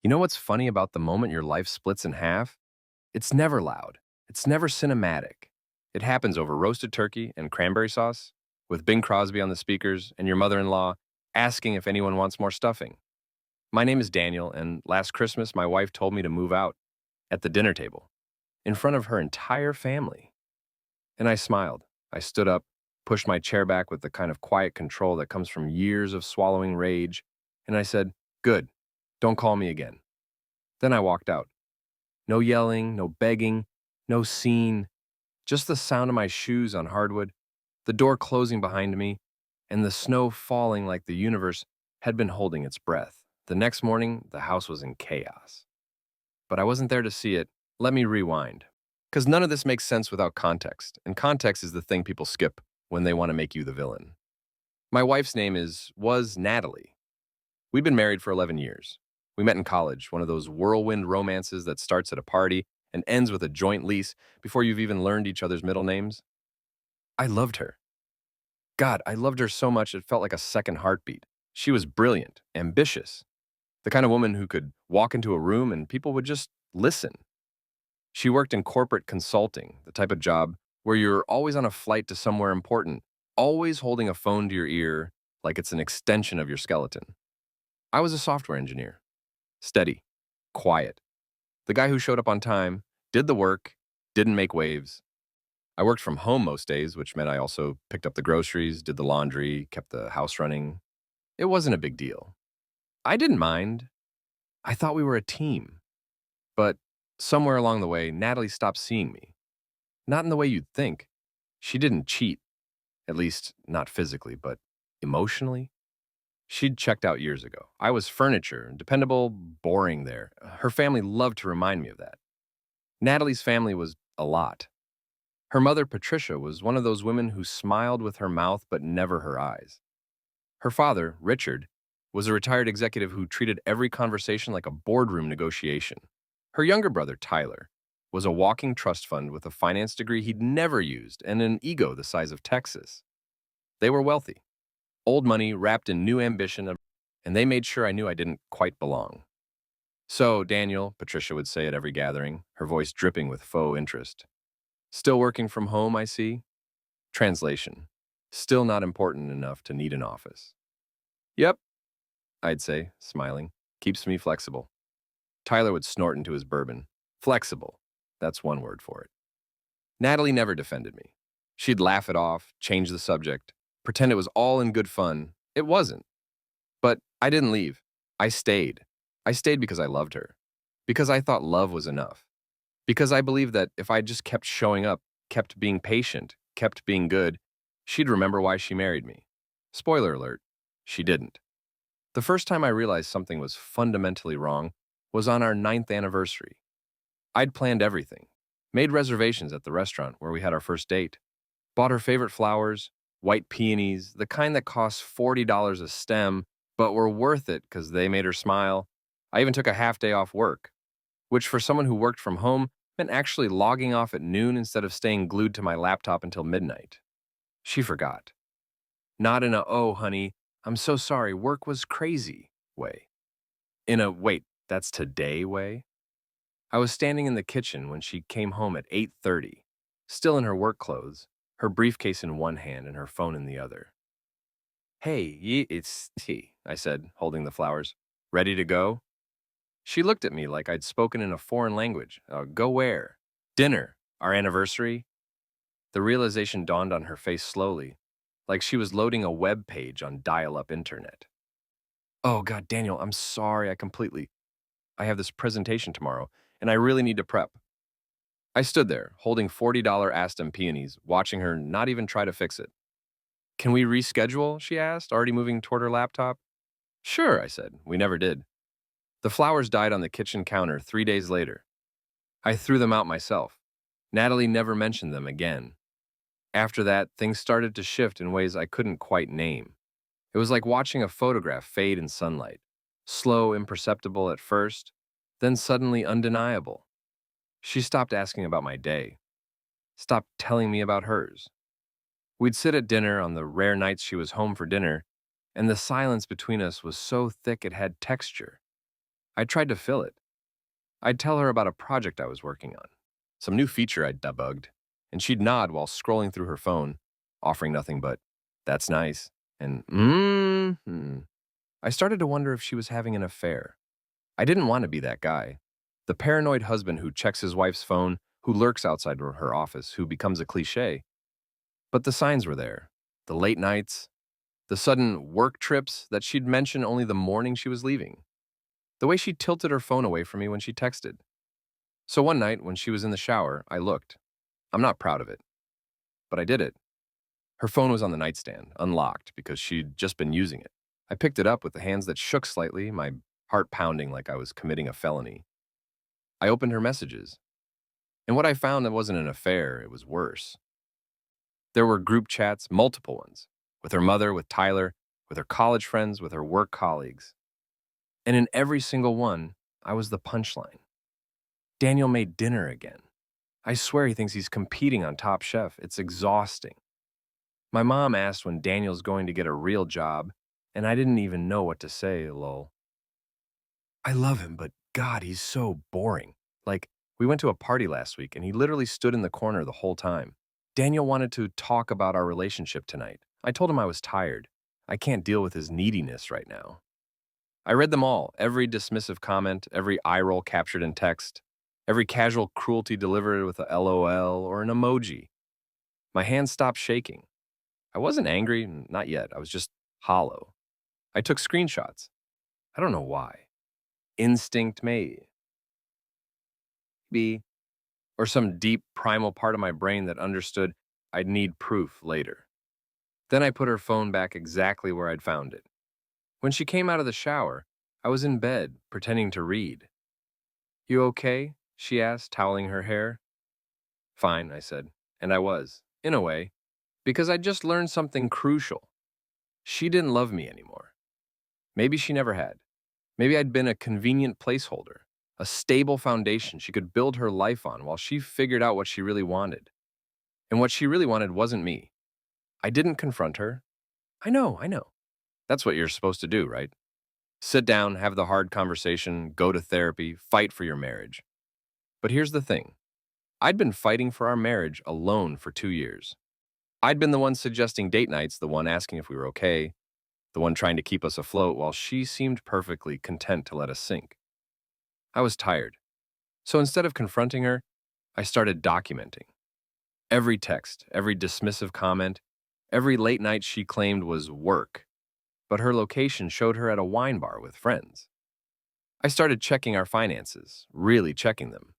You know what's funny about the moment your life splits in half? It's never loud. It's never cinematic. It happens over roasted turkey and cranberry sauce, with Bing Crosby on the speakers and your mother-in-law asking if anyone wants more stuffing. My name is Daniel, and last Christmas my wife told me to move out at the dinner table in front of her entire family. And I smiled. I stood up, pushed my chair back with the kind of quiet control that comes from years of swallowing rage, and I said, "Good. Don't call me again." Then I walked out. No yelling, no begging, no scene, just the sound of my shoes on hardwood, the door closing behind me, and the snow falling like the universe had been holding its breath. The next morning, the house was in chaos. But I wasn't there to see it. Let me rewind. Because none of this makes sense without context, and context is the thing people skip when they want to make you the villain. My wife's name was Natalie. We'd been married for 11 years. We met in college, one of those whirlwind romances that starts at a party and ends with a joint lease before you've even learned each other's middle names. I loved her. God, I loved her so much it felt like a second heartbeat. She was brilliant, ambitious, the kind of woman who could walk into a room and people would just listen. She worked in corporate consulting, the type of job where you're always on a flight to somewhere important, always holding a phone to your ear like it's an extension of your skeleton. I was a software engineer. Steady, quiet. The guy who showed up on time, did the work, didn't make waves. I worked from home most days, which meant I also picked up the groceries, did the laundry, kept the house running. It wasn't a big deal. I didn't mind. I thought we were a team. But somewhere along the way, Natalie stopped seeing me. Not in the way you'd think. She didn't cheat, at least not physically, but emotionally. She'd checked out years ago. I was furniture, dependable, boring there. Her family loved to remind me of that. Natalie's family was a lot. Her mother, Patricia, was one of those women who smiled with her mouth but never her eyes. Her father, Richard, was a retired executive who treated every conversation like a boardroom negotiation. Her younger brother, Tyler, was a walking trust fund with a finance degree he'd never used and an ego the size of Texas. They were wealthy, old money wrapped in new ambition, and they made sure I knew I didn't quite belong. "So, Daniel," Patricia would say at every gathering, her voice dripping with faux interest. "Still working from home, I see?" Translation: "Still not important enough to need an office." "Yep," I'd say, smiling. "Keeps me flexible." Tyler would snort into his bourbon. Flexible. That's one word for it. Natalie never defended me. She'd laugh it off, change the subject, pretend it was all in good fun. It wasn't. But I didn't leave. I stayed. I stayed because I loved her. Because I thought love was enough. Because I believed that if I just kept showing up, kept being patient, kept being good, she'd remember why she married me. Spoiler alert, she didn't. The first time I realized something was fundamentally wrong was on our ninth anniversary. I'd planned everything, made reservations at the restaurant where we had our first date, bought her favorite flowers, white peonies, the kind that cost $40 a stem, but were worth it because they made her smile. I even took a half day off work, which for someone who worked from home meant actually logging off at noon instead of staying glued to my laptop until midnight. She forgot. Not in a, "oh, honey, I'm so sorry, work was crazy" way. In a, "wait, that's today" way. I was standing in the kitchen when she came home at 8:30, still in her work clothes, her briefcase in one hand and her phone in the other. It's tea," I said, holding the flowers. "Ready to go?" She looked at me like I'd spoken in a foreign language. Go where? Dinner. Our anniversary? The realization dawned on her face slowly, like she was loading a web page on dial-up internet. "Oh, God, Daniel, I'm sorry. I have this presentation tomorrow, and I really need to prep." I stood there, holding $40 Aston peonies, watching her not even try to fix it. "Can we reschedule?" she asked, already moving toward her laptop. "Sure," I said. We never did. The flowers died on the kitchen counter 3 days later. I threw them out myself. Natalie never mentioned them again. After that, things started to shift in ways I couldn't quite name. It was like watching a photograph fade in sunlight. Slow, imperceptible at first, then suddenly undeniable. She stopped asking about my day, stopped telling me about hers. We'd sit at dinner on the rare nights she was home for dinner, and the silence between us was so thick it had texture. I tried to fill it. I'd tell her about a project I was working on, some new feature I'd debugged, and she'd nod while scrolling through her phone, offering nothing but, "That's nice," and I started to wonder if she was having an affair. I didn't want to be that guy. The paranoid husband who checks his wife's phone, who lurks outside her office, who becomes a cliche. But the signs were there. The late nights, the sudden work trips that she'd mention only the morning she was leaving. The way she tilted her phone away from me when she texted. So one night, when she was in the shower, I looked. I'm not proud of it, but I did it. Her phone was on the nightstand, unlocked, because she'd just been using it. I picked it up with the hands that shook slightly, my heart pounding like I was committing a felony. I opened her messages, and what I found that wasn't an affair, it was worse. There were group chats, multiple ones, with her mother, with Tyler, with her college friends, with her work colleagues. And in every single one, I was the punchline. Daniel made dinner again. I swear he thinks he's competing on Top Chef. It's exhausting. My mom asked when Daniel's going to get a real job, and I didn't even know what to say, lol. I love him, but God, he's so boring. Like, we went to a party last week, and he literally stood in the corner the whole time. Daniel wanted to talk about our relationship tonight. I told him I was tired. I can't deal with his neediness right now. I read them all, every dismissive comment, every eye roll captured in text, every casual cruelty delivered with a LOL or an emoji. My hands stopped shaking. I wasn't angry, not yet. I was just hollow. I took screenshots. I don't know why. Instinct maybe, or some deep primal part of my brain that understood I'd need proof later. Then I put her phone back exactly where I'd found it. When she came out of the shower, I was in bed, pretending to read. "You okay?" she asked, toweling her hair. "Fine," I said. And I was, in a way, because I'd just learned something crucial. She didn't love me anymore. Maybe she never had. Maybe I'd been a convenient placeholder, a stable foundation she could build her life on while she figured out what she really wanted. And what she really wanted wasn't me. I didn't confront her. I know. That's what you're supposed to do, right? Sit down, have the hard conversation, go to therapy, fight for your marriage. But here's the thing. I'd been fighting for our marriage alone for 2 years. I'd been the one suggesting date nights, the one asking if we were okay, the one trying to keep us afloat while she seemed perfectly content to let us sink. I was tired. So instead of confronting her, I started documenting. Every text, every dismissive comment, every late night she claimed was work, but her location showed her at a wine bar with friends. I started checking our finances, really checking them.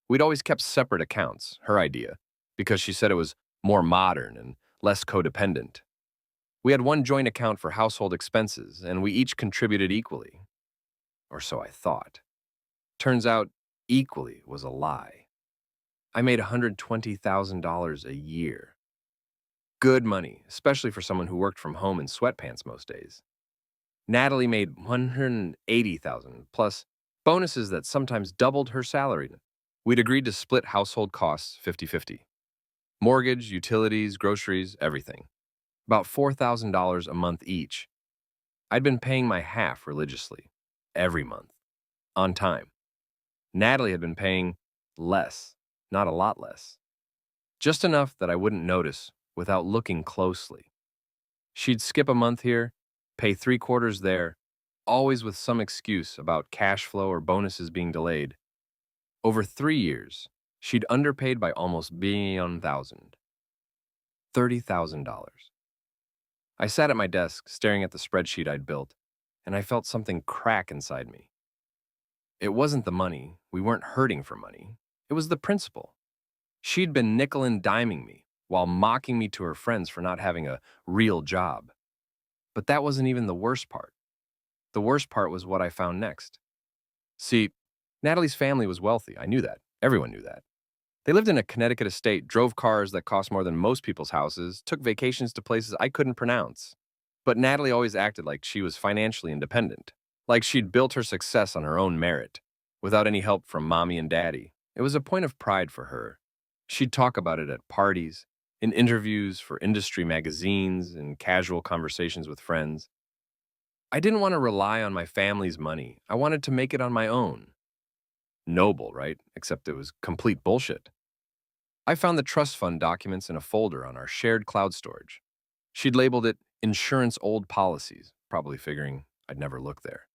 We'd always kept separate accounts, her idea, because she said it was more modern and less codependent. We had one joint account for household expenses, and we each contributed equally. Or so I thought. Turns out, equally was a lie. I made $120,000 a year. Good money, especially for someone who worked from home in sweatpants most days. Natalie made $180,000 plus bonuses that sometimes doubled her salary. We'd agreed to split household costs 50-50. Mortgage, utilities, groceries, everything. About $4,000 a month each. I'd been paying my half religiously, every month, on time. Natalie had been paying less, not a lot less. Just enough that I wouldn't notice without looking closely. She'd skip a month here, pay 3/4 there, always with some excuse about cash flow or bonuses being delayed. Over 3 years, she'd underpaid by almost beyond thousand. $30,000. I sat at my desk, staring at the spreadsheet I'd built, and I felt something crack inside me. It wasn't the money. We weren't hurting for money. It was the principle. She'd been nickel and diming me while mocking me to her friends for not having a real job. But that wasn't even the worst part. The worst part was what I found next. See, Natalie's family was wealthy. I knew that. Everyone knew that. They lived in a Connecticut estate, drove cars that cost more than most people's houses, took vacations to places I couldn't pronounce. But Natalie always acted like she was financially independent, like she'd built her success on her own merit, without any help from mommy and daddy. It was a point of pride for her. She'd talk about it at parties, in interviews for industry magazines, in casual conversations with friends. I didn't want to rely on my family's money. I wanted to make it on my own. Noble, right? Except it was complete bullshit. I found the trust fund documents in a folder on our shared cloud storage. She'd labeled it Insurance Old Policies, probably figuring I'd never look there.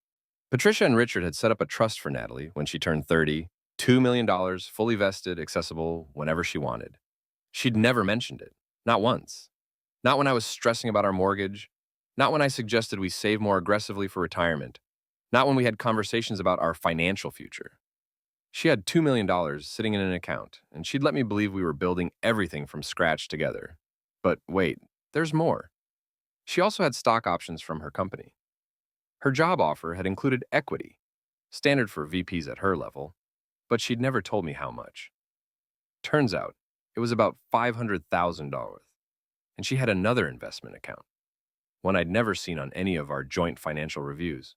Patricia and Richard had set up a trust for Natalie when she turned 30, $2 million, fully vested, accessible whenever she wanted. She'd never mentioned it, not once. Not when I was stressing about our mortgage, not when I suggested we save more aggressively for retirement, not when we had conversations about our financial future. She had $2 million sitting in an account, and she'd let me believe we were building everything from scratch together. But wait, there's more. She also had stock options from her company. Her job offer had included equity, standard for VPs at her level, but she'd never told me how much. Turns out, it was about $500,000, and she had another investment account, one I'd never seen on any of our joint financial reviews.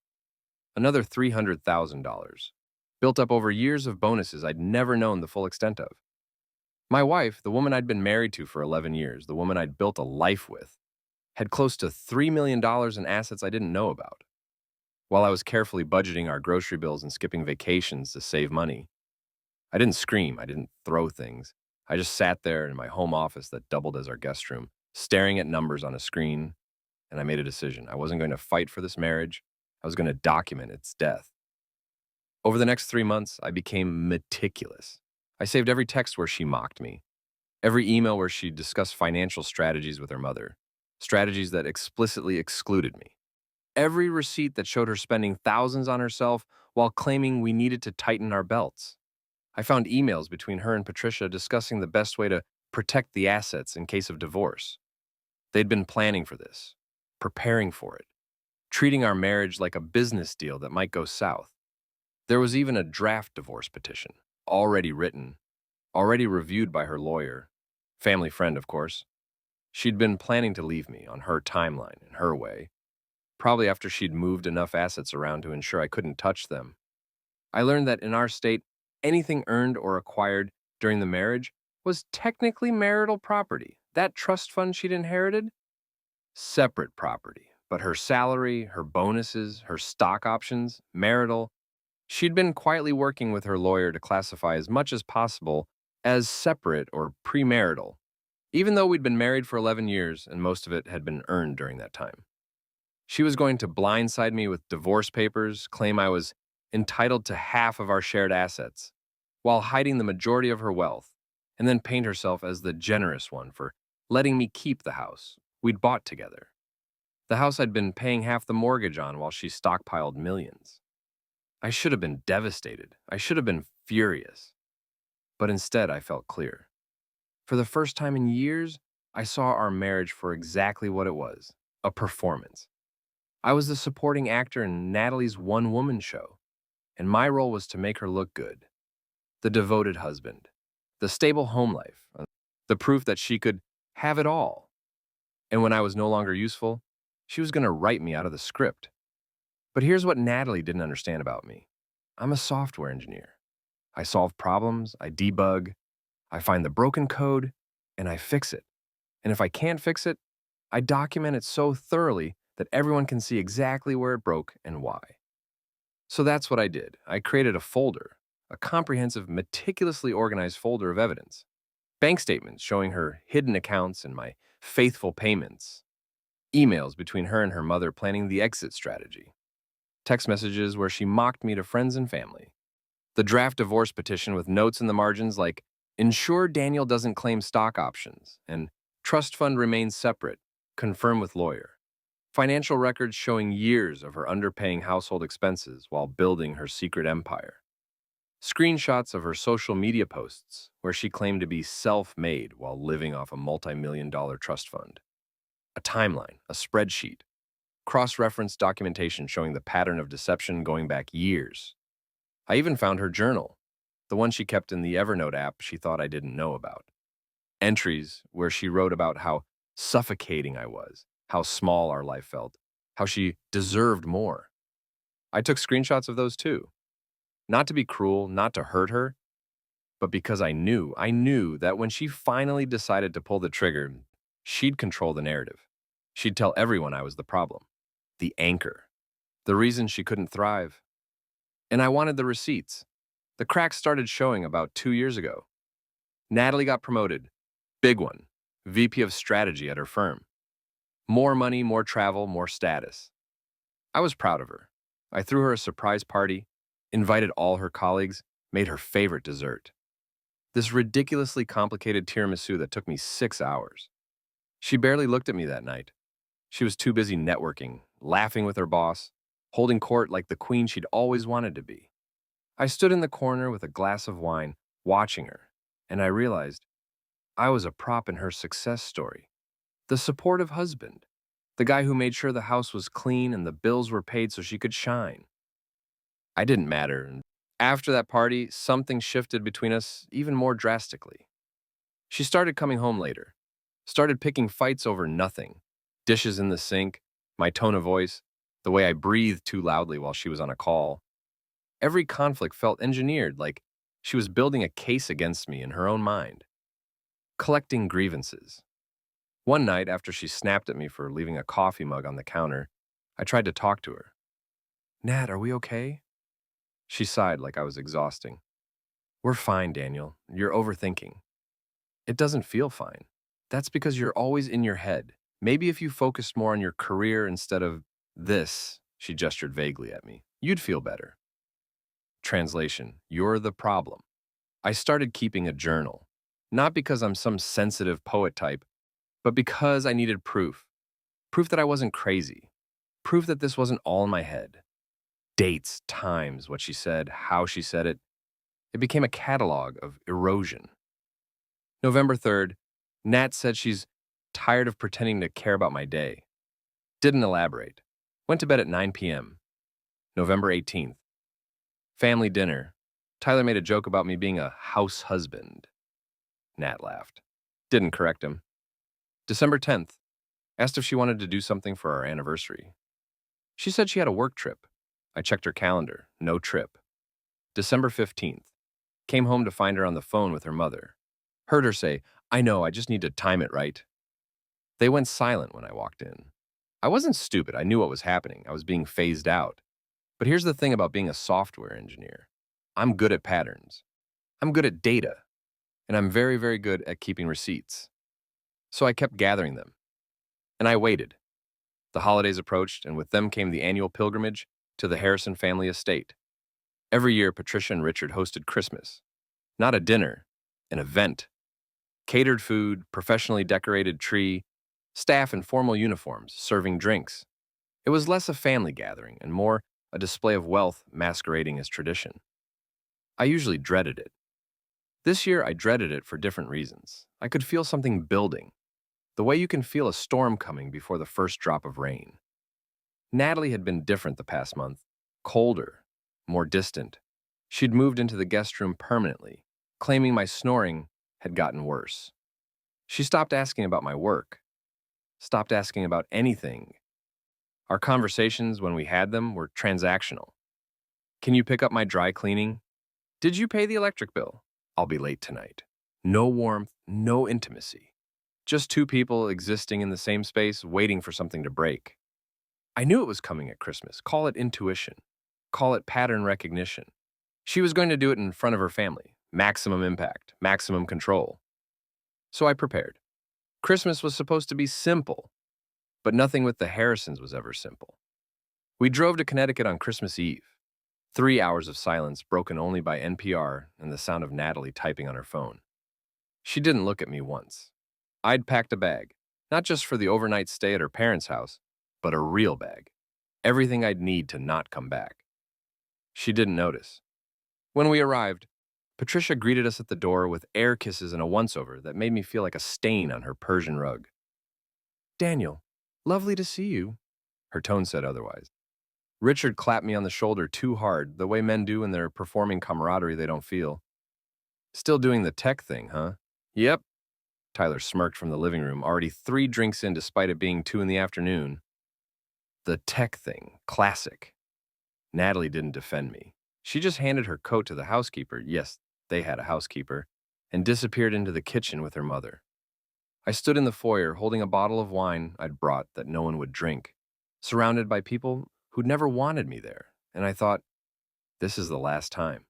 Another $300,000, built up over years of bonuses I'd never known the full extent of. My wife, the woman I'd been married to for 11 years, the woman I'd built a life with, had close to $3 million in assets I didn't know about. While I was carefully budgeting our grocery bills and skipping vacations to save money, I didn't scream, I didn't throw things. I just sat there in my home office that doubled as our guest room, staring at numbers on a screen, and I made a decision. I wasn't going to fight for this marriage. I was going to document its death. Over the next 3 months, I became meticulous. I saved every text where she mocked me, every email where she discussed financial strategies with her mother, strategies that explicitly excluded me, every receipt that showed her spending thousands on herself while claiming we needed to tighten our belts. I found emails between her and Patricia discussing the best way to protect the assets in case of divorce. They'd been planning for this, preparing for it, treating our marriage like a business deal that might go south. There was even a draft divorce petition, already written, already reviewed by her lawyer, family friend, of course. She'd been planning to leave me on her timeline, in her way, probably after she'd moved enough assets around to ensure I couldn't touch them. I learned that in our state, anything earned or acquired during the marriage was technically marital property. That trust fund she'd inherited? Separate property. But her salary, her bonuses, her stock options, marital. She'd been quietly working with her lawyer to classify as much as possible as separate or premarital, even though we'd been married for 11 years and most of it had been earned during that time. She was going to blindside me with divorce papers, claim I was entitled to half of our shared assets, while hiding the majority of her wealth, and then paint herself as the generous one for letting me keep the house we'd bought together. The house I'd been paying half the mortgage on while she stockpiled millions. I should have been devastated. I should have been furious. But instead, I felt clear. For the first time in years, I saw our marriage for exactly what it was, a performance. I was the supporting actor in Natalie's one-woman show, and my role was to make her look good. The devoted husband, the stable home life, the proof that she could have it all. And when I was no longer useful, she was going to write me out of the script. But here's what Natalie didn't understand about me. I'm a software engineer. I solve problems, I debug, I find the broken code, and I fix it. And if I can't fix it, I document it so thoroughly that everyone can see exactly where it broke and why. So that's what I did. I created a folder, a comprehensive, meticulously organized folder of evidence. Bank statements showing her hidden accounts and my faithful payments. Emails between her and her mother planning the exit strategy. Text messages where she mocked me to friends and family. The draft divorce petition with notes in the margins like, ensure Daniel doesn't claim stock options, and trust fund remains separate, confirm with lawyer. Financial records showing years of her underpaying household expenses while building her secret empire. Screenshots of her social media posts where she claimed to be self-made while living off a multi-million-dollar trust fund. A timeline, a spreadsheet, cross-reference documentation showing the pattern of deception going back years. I even found her journal, the one she kept in the Evernote app she thought I didn't know about. Entries where she wrote about how suffocating I was, how small our life felt, how she deserved more. I took screenshots of those too. Not to be cruel, not to hurt her, but because I knew that when she finally decided to pull the trigger, she'd control the narrative. She'd tell everyone I was the problem, the anchor, the reason she couldn't thrive. And I wanted the receipts. The cracks started showing about 2 years ago. Natalie got promoted. Big one. VP of strategy at her firm. More money, more travel, more status. I was proud of her. I threw her a surprise party, invited all her colleagues, made her favorite dessert. This ridiculously complicated tiramisu that took me 6 hours. She barely looked at me that night. She was too busy networking, laughing with her boss, holding court like the queen she'd always wanted to be. I stood in the corner with a glass of wine, watching her, and I realized I was a prop in her success story. The supportive husband, the guy who made sure the house was clean and the bills were paid so she could shine. I didn't matter, and after that party, something shifted between us even more drastically. She started coming home later, started picking fights over nothing. Dishes in the sink, my tone of voice, the way I breathed too loudly while she was on a call. Every conflict felt engineered, like she was building a case against me in her own mind. Collecting grievances. One night, after she snapped at me for leaving a coffee mug on the counter, I tried to talk to her. Nat, are we okay? She sighed like I was exhausting. We're fine, Daniel. You're overthinking. It doesn't feel fine. That's because you're always in your head. Maybe if you focused more on your career instead of this, she gestured vaguely at me, you'd feel better. Translation, you're the problem. I started keeping a journal, not because I'm some sensitive poet type, but because I needed proof. Proof that I wasn't crazy. Proof that this wasn't all in my head. Dates, times, what she said, how she said it. It became a catalog of erosion. November 3rd, Nat said she's tired of pretending to care about my day. Didn't elaborate. Went to bed at 9 p.m. November 18th. Family dinner. Tyler made a joke about me being a house husband. Nat laughed. Didn't correct him. December 10th. Asked if she wanted to do something for our anniversary. She said she had a work trip. I checked her calendar. No trip. December 15th. Came home to find her on the phone with her mother. Heard her say, I know, I just need to time it right. They went silent when I walked in. I wasn't stupid. I knew what was happening. I was being phased out. But here's the thing about being a software engineer. I'm good at patterns. I'm good at data. And I'm very, very good at keeping receipts. So I kept gathering them. And I waited. The holidays approached, and with them came the annual pilgrimage to the Harrison family estate. Every year, Patricia and Richard hosted Christmas. Not a dinner, an event. Catered food, professionally decorated tree, staff in formal uniforms serving drinks. It was less a family gathering and more a display of wealth masquerading as tradition. I usually dreaded it. This year, I dreaded it for different reasons. I could feel something building, the way you can feel a storm coming before the first drop of rain. Natalie had been different the past month, colder, more distant. She'd moved into the guest room permanently, claiming my snoring had gotten worse. She stopped asking about my work, stopped asking about anything. Our conversations, when we had them, were transactional. Can you pick up my dry cleaning? Did you pay the electric bill? I'll be late tonight. No warmth, no intimacy. Just two people existing in the same space, waiting for something to break. I knew it was coming at Christmas. Call it intuition. Call it pattern recognition. She was going to do it in front of her family. Maximum impact, maximum control. So I prepared. Christmas was supposed to be simple, but nothing with the Harrisons was ever simple. We drove to Connecticut on Christmas Eve. 3 hours of silence broken only by NPR and the sound of Natalie typing on her phone. She didn't look at me once. I'd packed a bag, not just for the overnight stay at her parents' house, but a real bag. Everything I'd need to not come back. She didn't notice. When we arrived, Patricia greeted us at the door with air kisses and a once-over that made me feel like a stain on her Persian rug. Daniel, lovely to see you. Her tone said otherwise. Richard clapped me on the shoulder too hard, the way men do when they're performing camaraderie they don't feel. Still doing the tech thing, huh? Yep. Tyler smirked from the living room, already 3 drinks in despite it being 2 in the afternoon. The tech thing. Classic. Natalie didn't defend me. She just handed her coat to the housekeeper, yes, they had a housekeeper, and disappeared into the kitchen with her mother. I stood in the foyer holding a bottle of wine I'd brought that no one would drink, surrounded by people who'd never wanted me there, and I thought, this is the last time.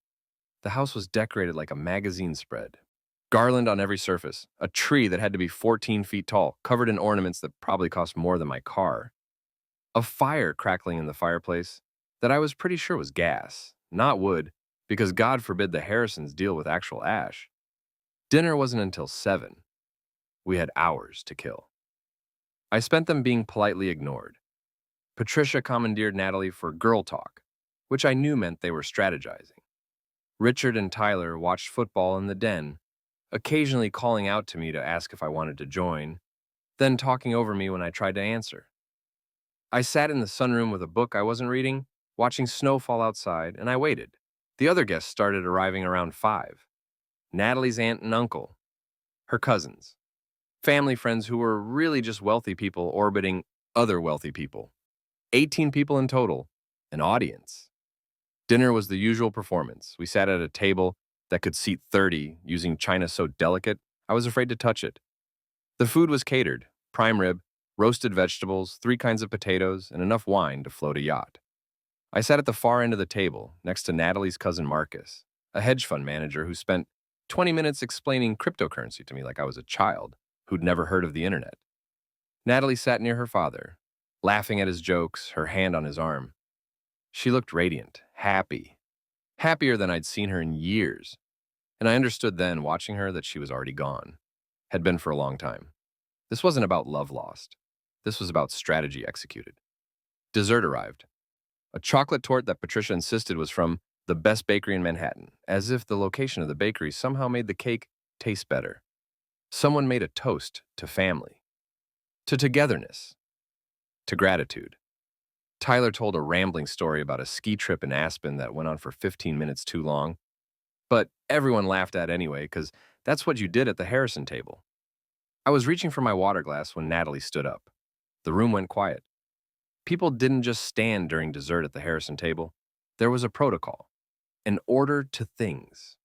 The house was decorated like a magazine spread. Garland on every surface, a tree that had to be 14 feet tall, covered in ornaments that probably cost more than my car. A fire crackling in the fireplace that I was pretty sure was gas, not wood, because God forbid the Harrisons deal with actual ash. Dinner wasn't until 7. We had hours to kill. I spent them being politely ignored. Patricia commandeered Natalie for girl talk, which I knew meant they were strategizing. Richard and Tyler watched football in the den, occasionally calling out to me to ask if I wanted to join, then talking over me when I tried to answer. I sat in the sunroom with a book I wasn't reading, watching snow fall outside, and I waited. The other guests started arriving around 5. Natalie's aunt and uncle, her cousins, family friends who were really just wealthy people orbiting other wealthy people. 18 people in total, an audience. Dinner was the usual performance. We sat at a table that could seat 30, using china so delicate I was afraid to touch it. The food was catered: prime rib, roasted vegetables, 3 kinds of potatoes, and enough wine to float a yacht. I sat at the far end of the table, next to Natalie's cousin Marcus, a hedge fund manager who spent 20 minutes explaining cryptocurrency to me like I was a child who'd never heard of the internet. Natalie sat near her father, laughing at his jokes, her hand on his arm. She looked radiant, happy, happier than I'd seen her in years, and I understood then, watching her, that she was already gone, had been for a long time. This wasn't about love lost. This was about strategy executed. Dessert arrived. A chocolate torte that Patricia insisted was from the best bakery in Manhattan, as if the location of the bakery somehow made the cake taste better. Someone made a toast to family, to togetherness, to gratitude. Tyler told a rambling story about a ski trip in Aspen that went on for 15 minutes too long, but everyone laughed at anyway because that's what you did at the Harrison table. I was reaching for my water glass when Natalie stood up. The room went quiet. People didn't just stand during dessert at the Harrison table. There was a protocol, an order to things.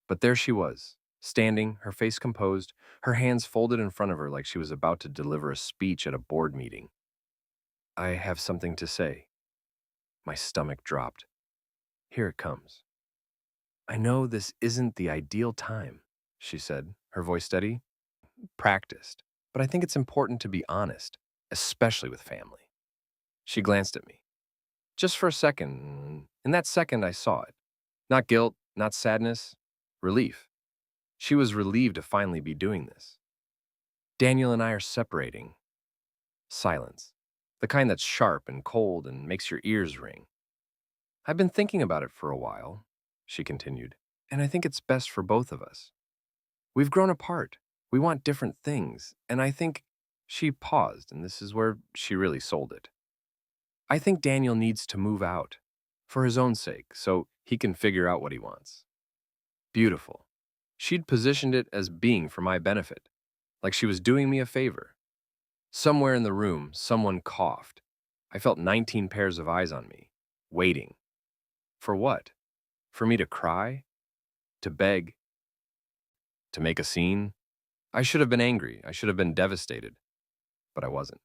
But there she was, standing, her face composed, her hands folded in front of her like she was about to deliver a speech at a board meeting. I have something to say. My stomach dropped. Here it comes. I know this isn't the ideal time, she said, her voice steady, practiced, but I think it's important to be honest, especially with family. She glanced at me. Just for a second. In that second, I saw it. Not guilt, not sadness, relief. She was relieved to finally be doing this. Daniel and I are separating. Silence. The kind that's sharp and cold and makes your ears ring. I've been thinking about it for a while, she continued, and I think it's best for both of us. We've grown apart. We want different things, and I think she paused, and this is where she really sold it. I think Daniel needs to move out, for his own sake, so he can figure out what he wants. Beautiful. She'd positioned it as being for my benefit, like she was doing me a favor. Somewhere in the room, someone coughed. I felt 19 pairs of eyes on me, waiting. For what? For me to cry? To beg? To make a scene? I should have been angry. I should have been devastated. But I wasn't.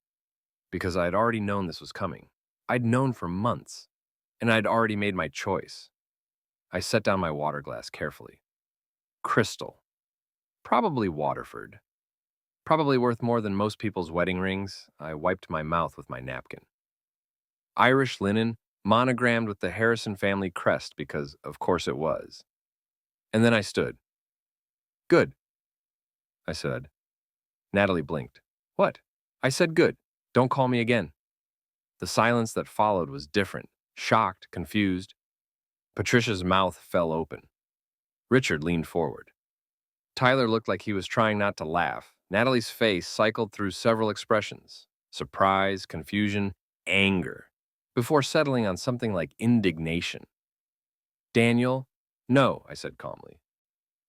Because I had already known this was coming. I'd known for months, and I'd already made my choice. I set down my water glass carefully. Crystal. Probably Waterford. Probably worth more than most people's wedding rings. I wiped my mouth with my napkin. Irish linen, monogrammed with the Harrison family crest because, of course, it was. And then I stood. Good, I said. Natalie blinked. What? I said good. Don't call me again. The silence that followed was different, shocked, confused. Patricia's mouth fell open. Richard leaned forward. Tyler looked like he was trying not to laugh. Natalie's face cycled through several expressions: surprise, confusion, anger, before settling on something like indignation. Daniel? No, I said calmly.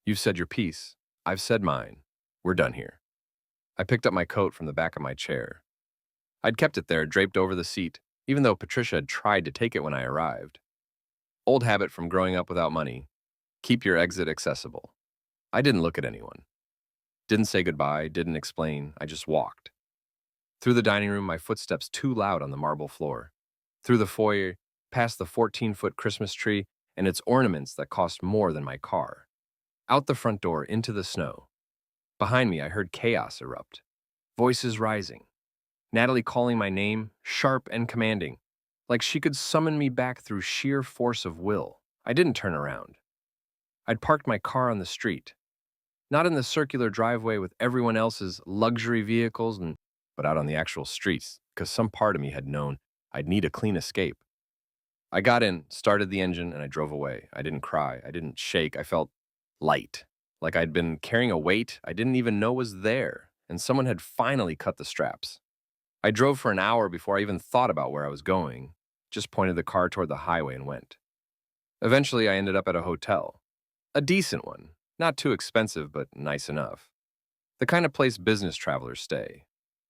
You've said your piece. I've said mine. We're done here. I picked up my coat from the back of my chair. I'd kept it there, draped over the seat, even though Patricia had tried to take it when I arrived. Old habit from growing up without money. Keep your exit accessible. I didn't look at anyone. Didn't say goodbye, didn't explain, I just walked. Through the dining room, my footsteps too loud on the marble floor. through the foyer, past the 14-foot Christmas tree and its ornaments that cost more than my car. Out the front door into the snow. Behind me, I heard chaos erupt. Voices rising. Natalie calling my name, sharp and commanding, like she could summon me back through sheer force of will. I didn't turn around. I'd parked my car on the street, not in the circular driveway with everyone else's luxury vehicles, but out on the actual streets, because some part of me had known I'd need a clean escape. I got in, started the engine, and I drove away. I didn't cry. I didn't shake. I felt light, like I'd been carrying a weight I didn't even know was there, and someone had finally cut the straps. I drove for an hour before I even thought about where I was going, just pointed the car toward the highway and went. Eventually, I ended up at a hotel. A decent one. Not too expensive, but nice enough. The kind of place business travelers stay.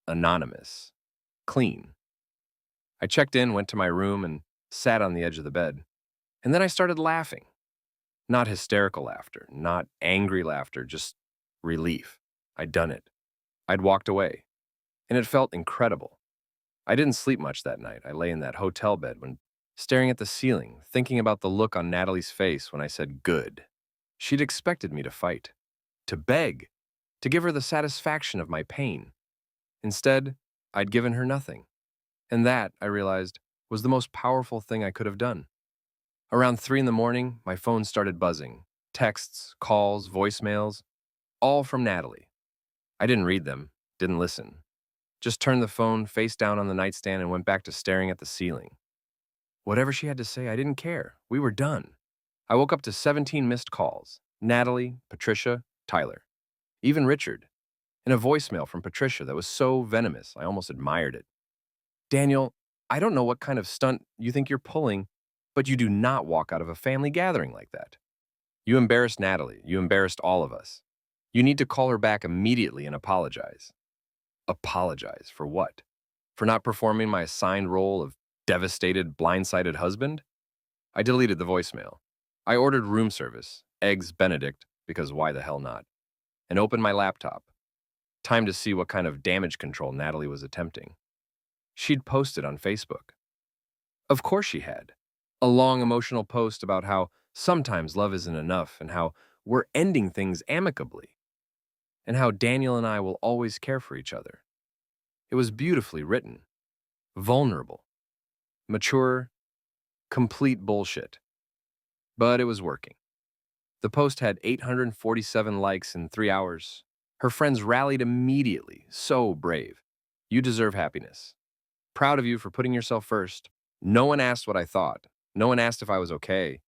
Anonymous. Clean. I checked in, went to my room, and sat on the edge of the bed. And then I started laughing. Not hysterical laughter, not angry laughter, just relief. I'd done it. I'd walked away. And it felt incredible. I didn't sleep much that night. I lay in that hotel bed when staring at the ceiling, thinking about the look on Natalie's face when I said good. She'd expected me to fight, to beg, to give her the satisfaction of my pain. Instead, I'd given her nothing. And that, I realized, was the most powerful thing I could have done. Around 3 in the morning, my phone started buzzing. Texts, calls, voicemails, all from Natalie. I didn't read them, didn't listen. Just turned the phone face down on the nightstand and went back to staring at the ceiling. Whatever she had to say, I didn't care. We were done. I woke up to 17 missed calls. Natalie, Patricia, Tyler. Even Richard. And a voicemail from Patricia that was so venomous, I almost admired it. Daniel, I don't know what kind of stunt you think you're pulling, but you do not walk out of a family gathering like that. You embarrassed Natalie. You embarrassed all of us. You need to call her back immediately and apologize. Apologize for what? For not performing my assigned role of devastated, blindsided husband? I deleted the voicemail. I ordered room service, eggs Benedict, because why the hell not, and opened my laptop. Time to see what kind of damage control Natalie was attempting. She'd posted on Facebook. Of course she had. A long emotional post about how sometimes love isn't enough and how we're ending things amicably, and how Daniel and I will always care for each other. It was beautifully written, vulnerable, mature, complete bullshit. But it was working. The post had 847 likes in 3 hours. Her friends rallied immediately. So brave. You deserve happiness. Proud of you for putting yourself first. No one asked what I thought. No one asked if I was okay.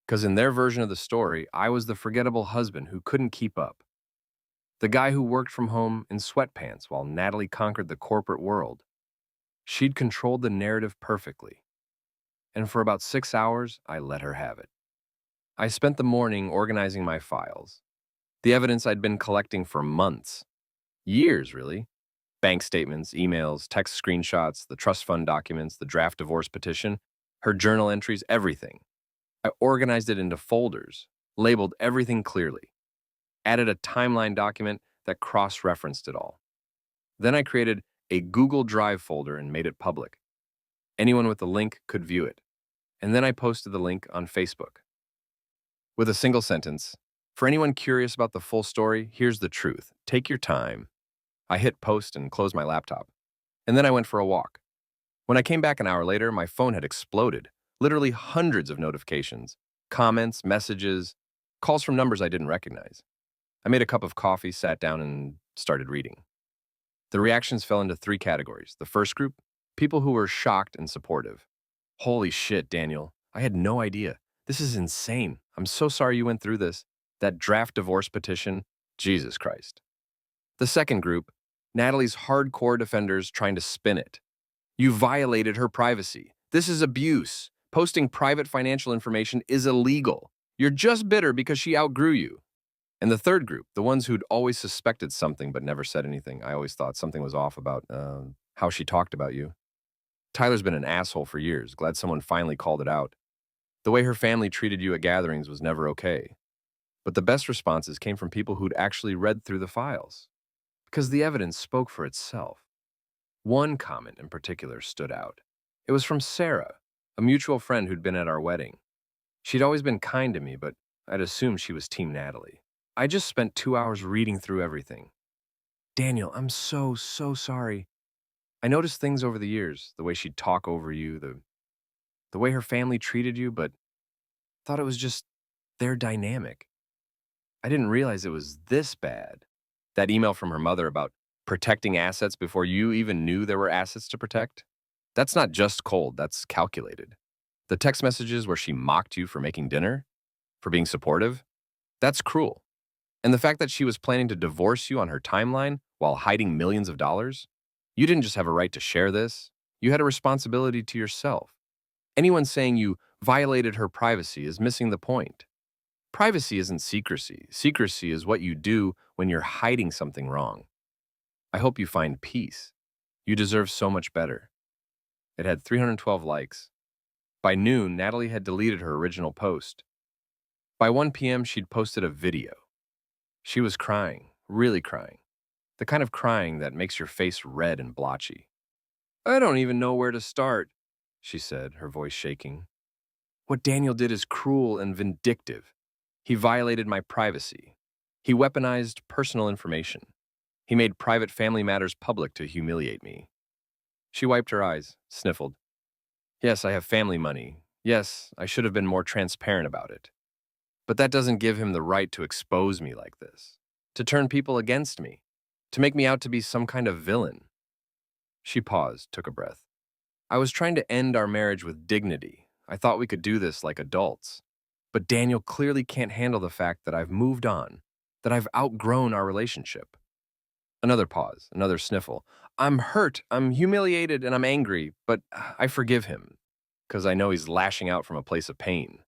Because in their version of the story, I was the forgettable husband who couldn't keep up. The guy who worked from home in sweatpants while Natalie conquered the corporate world. She'd controlled the narrative perfectly. And for about 6 hours, I let her have it. I spent the morning organizing my files. The evidence I'd been collecting for months. Years, really. Bank statements, emails, text screenshots, the trust fund documents, the draft divorce petition, her journal entries, everything. I organized it into folders, labeled everything clearly, added a timeline document that cross-referenced it all. Then I created a Google Drive folder and made it public. Anyone with a link could view it. And then I posted the link on Facebook. With a single sentence, for anyone curious about the full story, here's the truth. Take your time. I hit post and closed my laptop. And then I went for a walk. When I came back an hour later, my phone had exploded. Literally hundreds of notifications, comments, messages, calls from numbers I didn't recognize. I made a cup of coffee, sat down, and started reading. The reactions fell into 3 categories. The first group, people who were shocked and supportive. Holy shit, Daniel. I had no idea. This is insane. I'm so sorry you went through this. That draft divorce petition, Jesus Christ. The second group, Natalie's hardcore defenders trying to spin it. You violated her privacy. This is abuse. Posting private financial information is illegal. You're just bitter because she outgrew you. And the third group, the ones who'd always suspected something but never said anything. I always thought something was off about how she talked about you. Tyler's been an asshole for years. Glad someone finally called it out. The way her family treated you at gatherings was never okay. But the best responses came from people who'd actually read through the files, because the evidence spoke for itself. One comment in particular stood out. It was from Sarah, a mutual friend who'd been at our wedding. She'd always been kind to me, but I'd assumed she was Team Natalie. I just spent 2 hours reading through everything. Daniel, I'm so sorry. I noticed things over the years, the way she'd talk over you, the way her family treated you, but thought it was just their dynamic. I didn't realize it was this bad. That email from her mother about protecting assets before you even knew there were assets to protect? That's not just cold, that's calculated. The text messages where she mocked you for making dinner, for being supportive, that's cruel. And the fact that she was planning to divorce you on her timeline while hiding millions of dollars? You didn't just have a right to share this, you had a responsibility to yourself. Anyone saying you violated her privacy is missing the point. Privacy isn't secrecy. Secrecy is what you do when you're hiding something wrong. I hope you find peace. You deserve so much better. It had 312 likes. By noon, Natalie had deleted her original post. By 1 p.m., she'd posted a video. She was crying, really crying. The kind of crying that makes your face red and blotchy. I don't even know where to start, she said, her voice shaking. What Daniel did is cruel and vindictive. He violated my privacy. He weaponized personal information. He made private family matters public to humiliate me. She wiped her eyes, sniffled. Yes, I have family money. Yes, I should have been more transparent about it. But that doesn't give him the right to expose me like this, to turn people against me, to make me out to be some kind of villain. She paused, took a breath. I was trying to end our marriage with dignity. I thought we could do this like adults. But Daniel clearly can't handle the fact that I've moved on, that I've outgrown our relationship. Another pause, another sniffle. I'm hurt, I'm humiliated, and I'm angry, but I forgive him, because I know he's lashing out from a place of pain.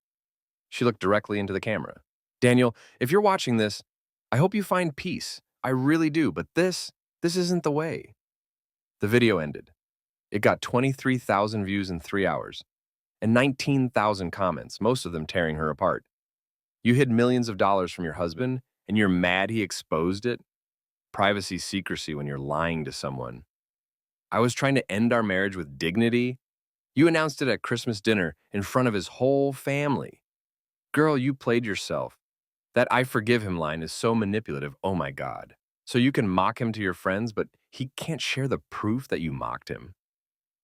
She looked directly into the camera. Daniel, if you're watching this, I hope you find peace. I really do, but this isn't the way. The video ended. It got 23,000 views in 3 hours and 19,000 comments, most of them tearing her apart. You hid millions of dollars from your husband, and you're mad he exposed it? Privacy secrecy when you're lying to someone. I was trying to end our marriage with dignity. You announced it at Christmas dinner in front of his whole family. Girl, you played yourself. That I forgive him line is so manipulative, oh my God. So you can mock him to your friends, but he can't share the proof that you mocked him.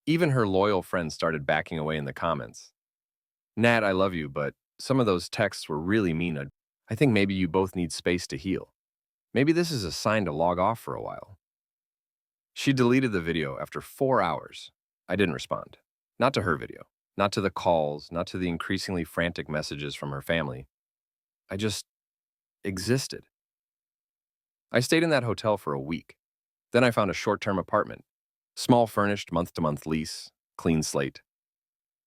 Even her loyal friends started backing away in the comments. Nat, I love you, but some of those texts were really mean. I think maybe you both need space to heal. Maybe this is a sign to log off for a while. She deleted the video after 4 hours. I didn't respond. Not to her video, not to the calls, not to the increasingly frantic messages from her family. I just existed. I stayed in that hotel for a week. Then I found a short-term apartment. Small furnished month-to-month lease, clean slate.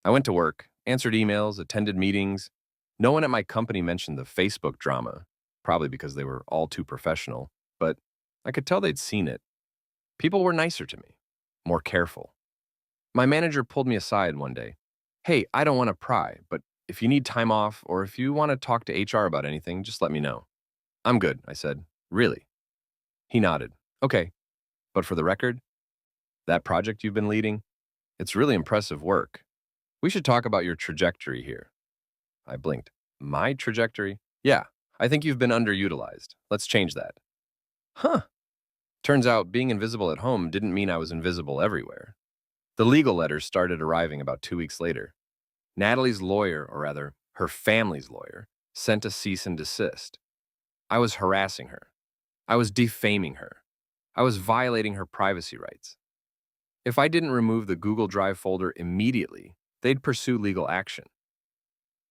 I went to work, answered emails, attended meetings. No one at my company mentioned the Facebook drama, probably because they were all too professional, but I could tell they'd seen it. People were nicer to me, more careful. My manager pulled me aside one day. Hey, I don't want to pry, but if you need time off or if you want to talk to HR about anything, just let me know. I'm good, I said. Really? He nodded. Okay, but for the record, that project you've been leading, it's really impressive work. We should talk about your trajectory here. I blinked. My trajectory? Yeah, I think you've been underutilized. Let's change that. Huh. Turns out being invisible at home didn't mean I was invisible everywhere. The legal letters started arriving about 2 weeks later. Natalie's lawyer, or rather, her family's lawyer, sent a cease and desist. I was harassing her. I was defaming her. I was violating her privacy rights. If I didn't remove the Google Drive folder immediately, they'd pursue legal action.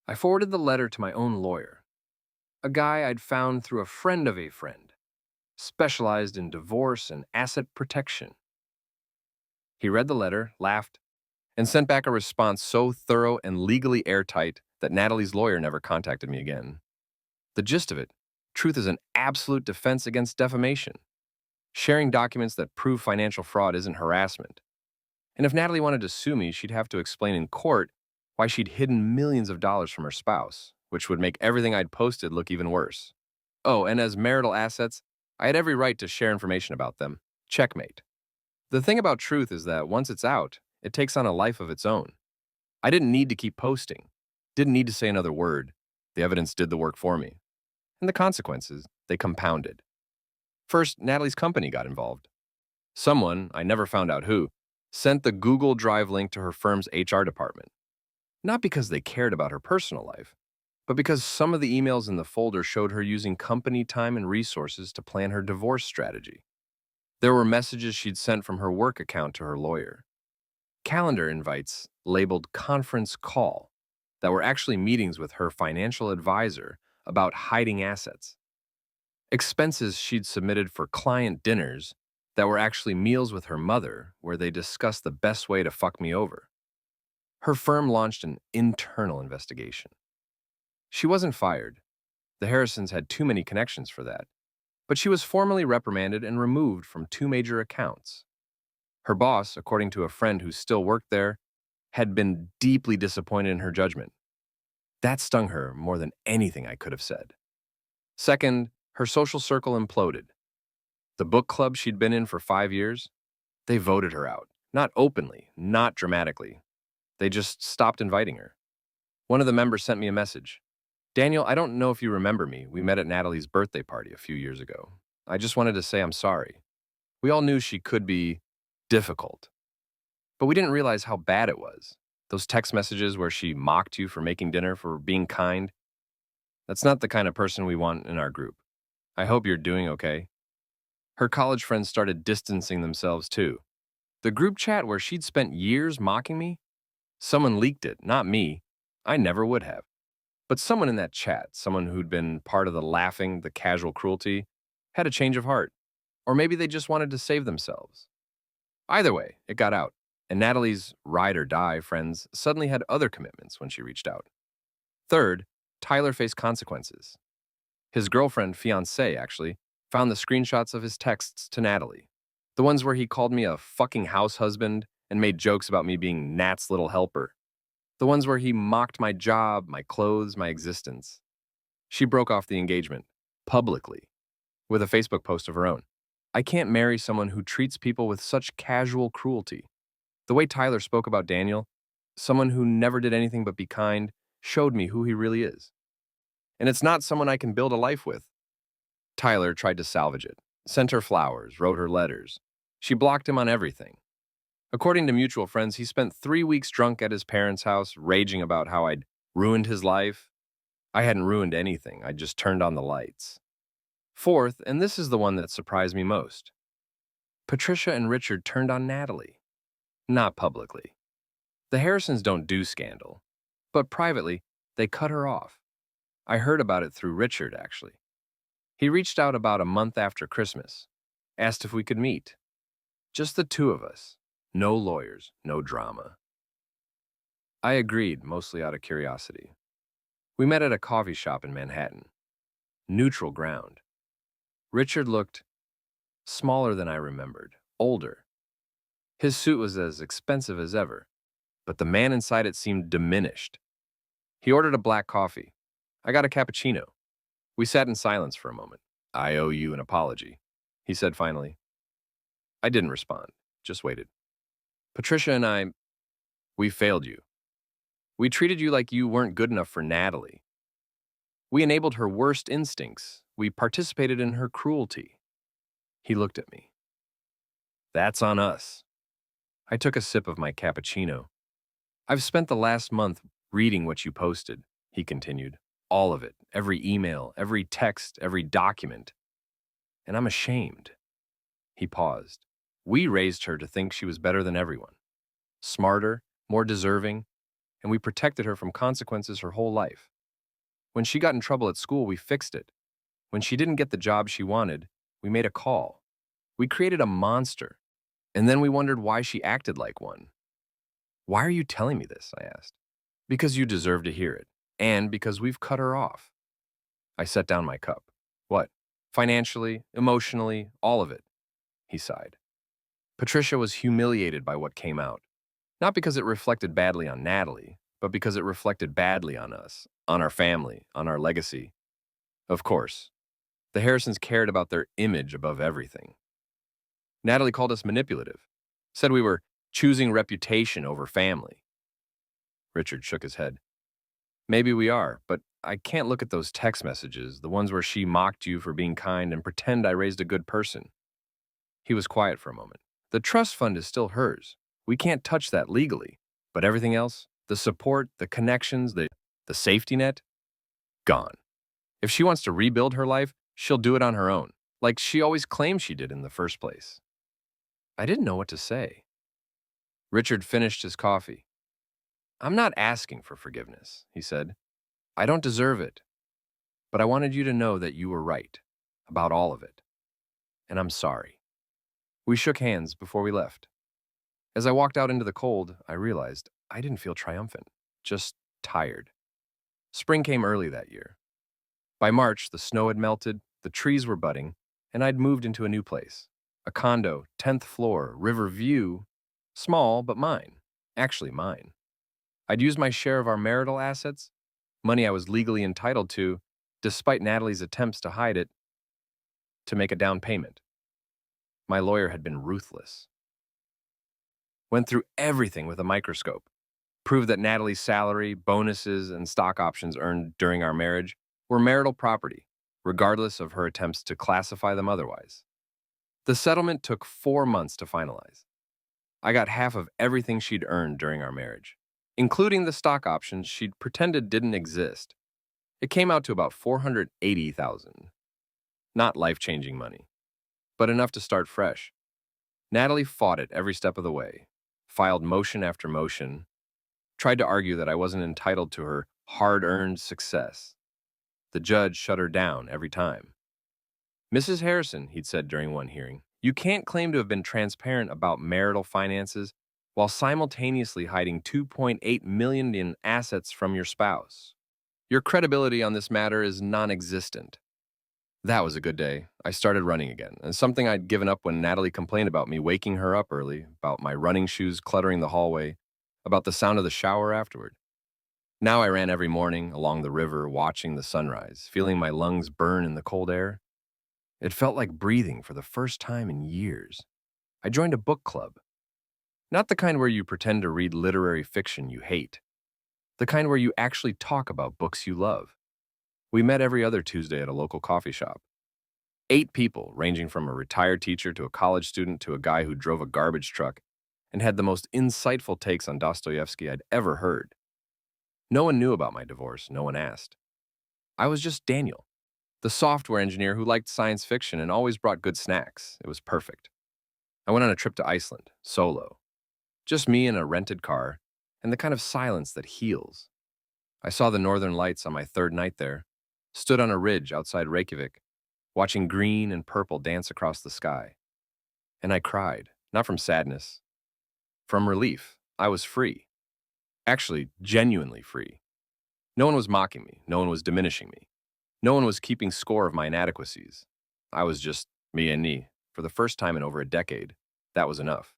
I forwarded the letter to my own lawyer, a guy I'd found through a friend of a friend, specialized in divorce and asset protection. He read the letter, laughed, and sent back a response so thorough and legally airtight that Natalie's lawyer never contacted me again. The gist of it, truth is an absolute defense against defamation. Sharing documents that prove financial fraud isn't harassment. And if Natalie wanted to sue me, she'd have to explain in court why she'd hidden millions of dollars from her spouse, which would make everything I'd posted look even worse. Oh, and as marital assets, I had every right to share information about them. Checkmate. The thing about truth is that once it's out, it takes on a life of its own. I didn't need to keep posting, didn't need to say another word. The evidence did the work for me. And the consequences, they compounded. First, Natalie's company got involved. Someone, I never found out who, sent the Google Drive link to her firm's HR department. Not because they cared about her personal life, but because some of the emails in the folder showed her using company time and resources to plan her divorce strategy. There were messages she'd sent from her work account to her lawyer. Calendar invites labeled conference call that were actually meetings with her financial advisor about hiding assets. Expenses she'd submitted for client dinners that were actually meals with her mother where they discussed the best way to fuck me over. Her firm launched an internal investigation. She wasn't fired. The Harrisons had too many connections for that. But she was formally reprimanded and removed from two major accounts. Her boss, according to a friend who still worked there, had been deeply disappointed in her judgment. That stung her more than anything I could have said. Second, her social circle imploded. The book club she'd been in for 5 years, they voted her out. Not openly, not dramatically. They just stopped inviting her. One of the members sent me a message. Daniel, I don't know if you remember me. We met at Natalie's birthday party a few years ago. I just wanted to say I'm sorry. We all knew she could be difficult, but we didn't realize how bad it was. Those text messages where she mocked you for making dinner, for being kind. That's not the kind of person we want in our group. I hope you're doing okay. Her college friends started distancing themselves too. The group chat where she'd spent years mocking me? Someone leaked it, not me. I never would have. But someone in that chat, someone who'd been part of the laughing, the casual cruelty, had a change of heart. Or maybe they just wanted to save themselves. Either way, it got out, and Natalie's ride or die friends suddenly had other commitments when she reached out. Third, Tyler faced consequences. His girlfriend, fiancée actually, found the screenshots of his texts to Natalie. The ones where he called me a fucking house husband and made jokes about me being Nat's little helper. The ones where he mocked my job, my clothes, my existence. She broke off the engagement, publicly, with a Facebook post of her own. I can't marry someone who treats people with such casual cruelty. The way Tyler spoke about Daniel, someone who never did anything but be kind, showed me who he really is. And it's not someone I can build a life with. Tyler tried to salvage it, sent her flowers, wrote her letters. She blocked him on everything. According to mutual friends, he spent 3 weeks drunk at his parents' house, raging about how I'd ruined his life. I hadn't ruined anything, I just turned on the lights. Fourth, and this is the one that surprised me most, Patricia and Richard turned on Natalie. Not publicly. The Harrisons don't do scandal, but privately, they cut her off. I heard about it through Richard, actually. He reached out about a month after Christmas, asked if we could meet. Just the two of us. No lawyers, no drama. I agreed, mostly out of curiosity. We met at a coffee shop in Manhattan. Neutral ground. Richard looked smaller than I remembered, older. His suit was as expensive as ever, but the man inside it seemed diminished. He ordered a black coffee. I got a cappuccino. We sat in silence for a moment. I owe you an apology, he said finally. I didn't respond, just waited. Patricia and I, we failed you. We treated you like you weren't good enough for Natalie. We enabled her worst instincts. We participated in her cruelty. He looked at me. That's on us. I took a sip of my cappuccino. I've spent the last month reading what you posted, he continued. All of it, every email, every text, every document. And I'm ashamed. He paused. We raised her to think she was better than everyone. Smarter, more deserving, and we protected her from consequences her whole life. When she got in trouble at school, we fixed it. When she didn't get the job she wanted, we made a call. We created a monster, and then we wondered why she acted like one. Why are you telling me this? I asked. Because you deserve to hear it, and because we've cut her off. I set down my cup. What? Financially, emotionally, all of it, he sighed. Patricia was humiliated by what came out. Not because it reflected badly on Natalie, but because it reflected badly on us, on our family, on our legacy. Of course, the Harrisons cared about their image above everything. Natalie called us manipulative, said we were choosing reputation over family. Richard shook his head. Maybe we are, but I can't look at those text messages, the ones where she mocked you for being kind, and pretend I raised a good person. He was quiet for a moment. The trust fund is still hers. We can't touch that legally. But everything else, the support, the connections, the safety net, gone. If she wants to rebuild her life, she'll do it on her own, like she always claimed she did in the first place. I didn't know what to say. Richard finished his coffee. I'm not asking for forgiveness, he said. I don't deserve it. But I wanted you to know that you were right about all of it. And I'm sorry. We shook hands before we left. As I walked out into the cold, I realized I didn't feel triumphant, just tired. Spring came early that year. By March, the snow had melted, the trees were budding, and I'd moved into a new place. A condo, 10th floor, river view, small, but mine. Actually mine. I'd used my share of our marital assets, money I was legally entitled to, despite Natalie's attempts to hide it, to make a down payment. My lawyer had been ruthless. Went through everything with a microscope. Proved that Natalie's salary, bonuses, and stock options earned during our marriage were marital property, regardless of her attempts to classify them otherwise. The settlement took 4 months to finalize. I got half of everything she'd earned during our marriage, including the stock options she'd pretended didn't exist. It came out to about $480,000. Not life-changing money, but enough to start fresh. Natalie fought it every step of the way, filed motion after motion, tried to argue that I wasn't entitled to her hard-earned success. The judge shut her down every time. Mrs. Harrison, he'd said during one hearing, you can't claim to have been transparent about marital finances while simultaneously hiding $2.8 million in assets from your spouse. Your credibility on this matter is non-existent. That was a good day. I started running again, and something I'd given up when Natalie complained about me waking her up early, about my running shoes cluttering the hallway, about the sound of the shower afterward. Now I ran every morning along the river, watching the sunrise, feeling my lungs burn in the cold air. It felt like breathing for the first time in years. I joined a book club. Not the kind where you pretend to read literary fiction you hate. The kind where you actually talk about books you love. We met every other Tuesday at a local coffee shop. 8 people, ranging from a retired teacher to a college student to a guy who drove a garbage truck and had the most insightful takes on Dostoevsky I'd ever heard. No one knew about my divorce, no one asked. I was just Daniel, the software engineer who liked science fiction and always brought good snacks. It was perfect. I went on a trip to Iceland, solo. Just me in a rented car, and the kind of silence that heals. I saw the northern lights on my 3rd night there, stood on a ridge outside Reykjavik, watching green and purple dance across the sky. And I cried, not from sadness, from relief. I was free. Actually, genuinely free. No one was mocking me. No one was diminishing me. No one was keeping score of my inadequacies. I was just me and me. For the first time in over a decade, that was enough.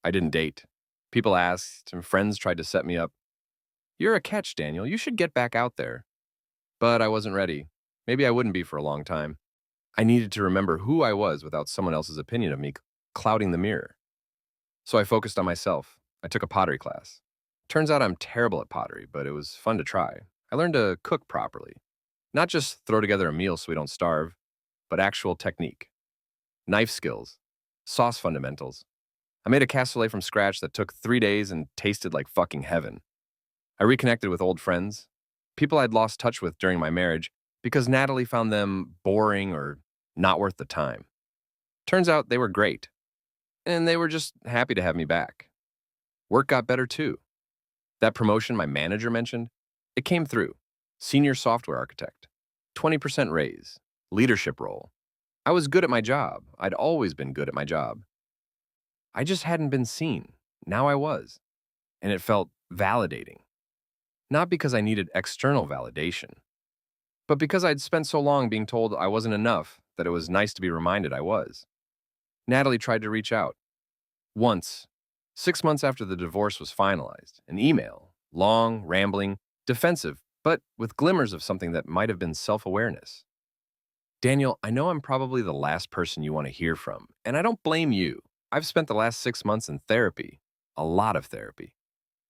I didn't date. People asked, and friends tried to set me up. You're a catch, Daniel. You should get back out there. But I wasn't ready. Maybe I wouldn't be for a long time. I needed to remember who I was without someone else's opinion of me clouding the mirror. So I focused on myself. I took a pottery class. Turns out I'm terrible at pottery, but it was fun to try. I learned to cook properly. Not just throw together a meal so we don't starve, but actual technique. Knife skills. Sauce fundamentals. I made a cassoulet from scratch that took 3 days and tasted like fucking heaven. I reconnected with old friends, people I'd lost touch with during my marriage because Natalie found them boring or not worth the time. Turns out they were great, and they were just happy to have me back. Work got better too. That promotion my manager mentioned, it came through. Senior software architect, 20% raise, leadership role. I was good at my job. I'd always been good at my job. I just hadn't been seen. Now I was. And it felt validating. Not because I needed external validation, but because I'd spent so long being told I wasn't enough that it was nice to be reminded I was. Natalie tried to reach out. Once, 6 months after the divorce was finalized, an email, long, rambling, defensive, but with glimmers of something that might have been self-awareness. Daniel, I know I'm probably the last person you want to hear from, and I don't blame you. I've spent the last 6 months in therapy. a lot of therapy.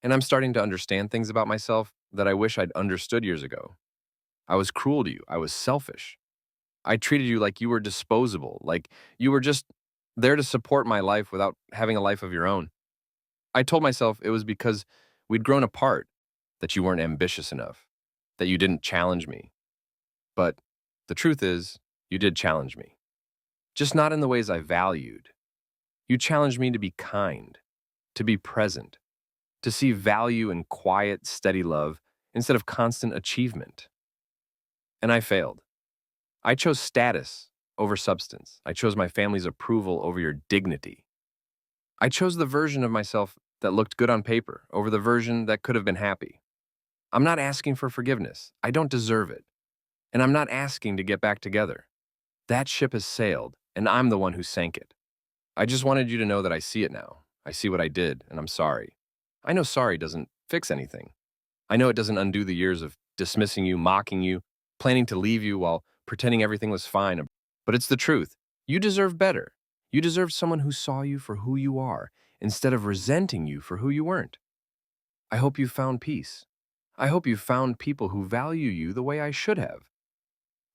And I'm starting to understand things about myself that I wish I'd understood years ago. I was cruel to you. I was selfish. I treated you like you were disposable, like you were just there to support my life without having a life of your own. I told myself it was because we'd grown apart, that you weren't ambitious enough, that you didn't challenge me. But the truth is, you did challenge me, just not in the ways I valued. You challenged me to be kind, to be present, to see value in quiet, steady love instead of constant achievement. And I failed. I chose status over substance. I chose my family's approval over your dignity. I chose the version of myself that looked good on paper over the version that could have been happy. I'm not asking for forgiveness. I don't deserve it. And I'm not asking to get back together. That ship has sailed, and I'm the one who sank it. I just wanted you to know that I see it now. I see what I did, and I'm sorry. I know sorry doesn't fix anything. I know it doesn't undo the years of dismissing you, mocking you, planning to leave you while pretending everything was fine. But it's the truth. You deserve better. You deserve someone who saw you for who you are instead of resenting you for who you weren't. I hope you found peace. I hope you found people who value you the way I should have.